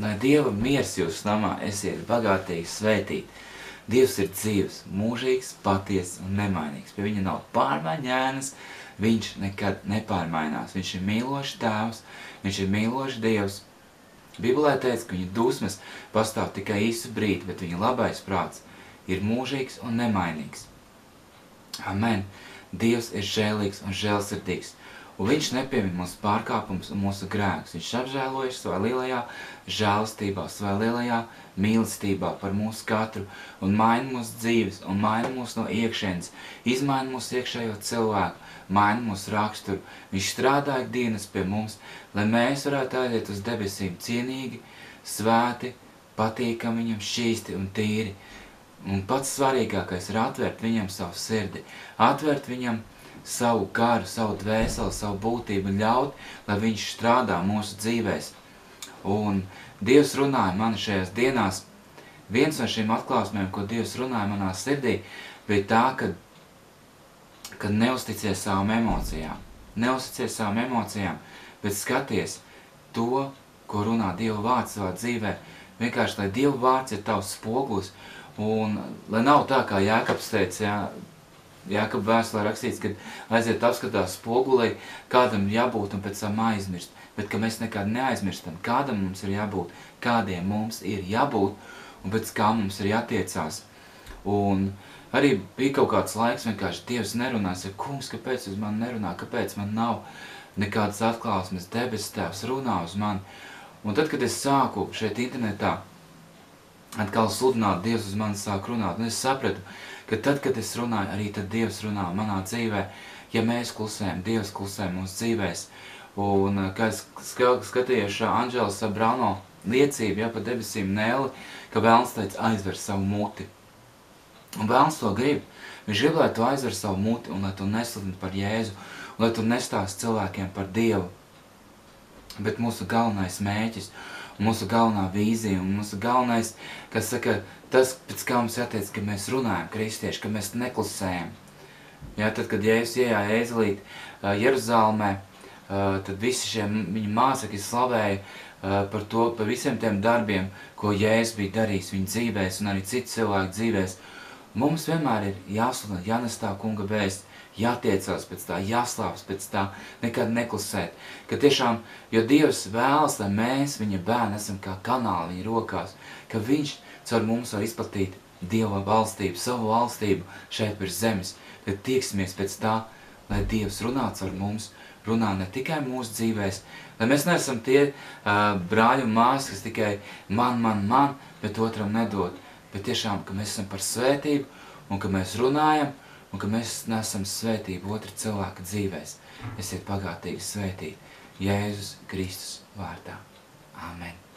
Lai Dieva miers jūsu namā, esiet bagātīgi svētīti. Dievs ir dzīvs, mūžīgs, patiess un nemainīgs. Pie viņa nav pārmaiņas, viņš nekad nepārmainās. Viņš ir mīlošs tēvs, viņš ir mīlošs Dievs. Bībelē teica, ka viņa dusmas pastāv tikai īsu brīdi, bet viņa labais prāts ir mūžīgs un nemainīgs. Amen. Dievs ir žēlīgs un žēlsirdīgs. Un viņš nepiemin mūsu pārkāpumus un mūsu grēkus. Viņš apžēlojas savā lielajā žēlastībā, savā lielajā mīlestībā par mūsu katru un maina mūsu dzīves un maina mūs no iekšienes, izmaina mūsu iekšējo cilvēku, maina mūsu raksturu. Viņš strādā ikdienas pie mums, lai mēs varētu aiziet uz debesīm cienīgi, svēti, patīkami viņam, šķīsti un tīri. Un pats svarīgākais ir atvērt viņam savu sirdi, atvērt viņam savu garu, savu dvēseli, savu būtību un ļaut, lai viņš strādā mūsu dzīvēs. Un Dievs runāja man šajās dienās. Viens no šīm atklāsmēm, ko Dievs runāja manā sirdī, bija tā, kad neusticies savām emocijām. Neusticies savām emocijām, bet skaties to, ko runā Dieva vārds savā dzīvē. Vienkārši, lai Dieva vārds ir tavs spogulis, un lai nav tā, kā Jākabs teica, Jākaba vēstulē rakstīts, kad aiziet apskatās spogulī, kādam jābūt un pēc tam aizmirst. Bet ka mēs nekad neaizmirstam, kādam mums ir jābūt, kādiem mums ir jābūt un pēc kā mums ir jātiecās. Un arī bija kaut kāds laiks, vienkārši Dievs nerunās, ja kungs, kāpēc uz mani nerunā, kāpēc man nav nekādas atklāsmes, debesu Tēvs runā uz mani. Un tad, kad es sāku šeit internetā atkal sludināt, Dievs uz mani sāk runāt, un es sapratu, ka tad, kad es runāju, arī tad Dievs runā manā dzīvē. Ja mēs klusējam, Dievs klusē mūsu dzīvēs. Un, kā es skatījos šā Anžela Sabrano liecību, par debesīm Nēli, ka Vēlns teica aizver savu muti. Un Vēlns to grib. Viņš grib, lai tu aizver savu muti un lai tu nesludini par Jēzu, un lai tu nestāsti cilvēkiem par Dievu. Bet mūsu galvenais mēķis, mūsu galvenā vīzija un mūsu galvenais, kas saka, tas, pēc kā mums jātiec, ka mēs runājam kristieši, ka mēs neklusējam. Ja, tad, kad Jēzus iejāja Ēzelīt Jeruzalemē, tad visi šie viņa mācekļi slavēja par visiem tiem darbiem, ko Jēzus bija darījis viņa dzīvēs un arī citu cilvēku dzīvēs. Mums vienmēr ir jāsludina, jānes tā kunga vēsts, jātiecās pēc tā, jāslāps pēc tā, nekad neklusēt. Ka tiešām, jo Dievs vēlas, lai mēs, viņa bērni, esam kā kanāli viņa rokās, ka viņš caur mums var izplatīt Dieva valstību, savu valstību šeit virs zemes. Tad tieksimies pēc tā, lai Dievs runā caur mums, runā ne tikai mūsu dzīvēs, lai mēs neesam tie brāļi un māsas, kas tikai man, bet otram nedod. Bet tiešām, ka mēs esam par svētību un ka mēs runājam, un ka mēs nesam svētību otra cilvēka dzīvēs. Esiet pagātīgi svētīti Jēzus Kristus vārdā. Amen.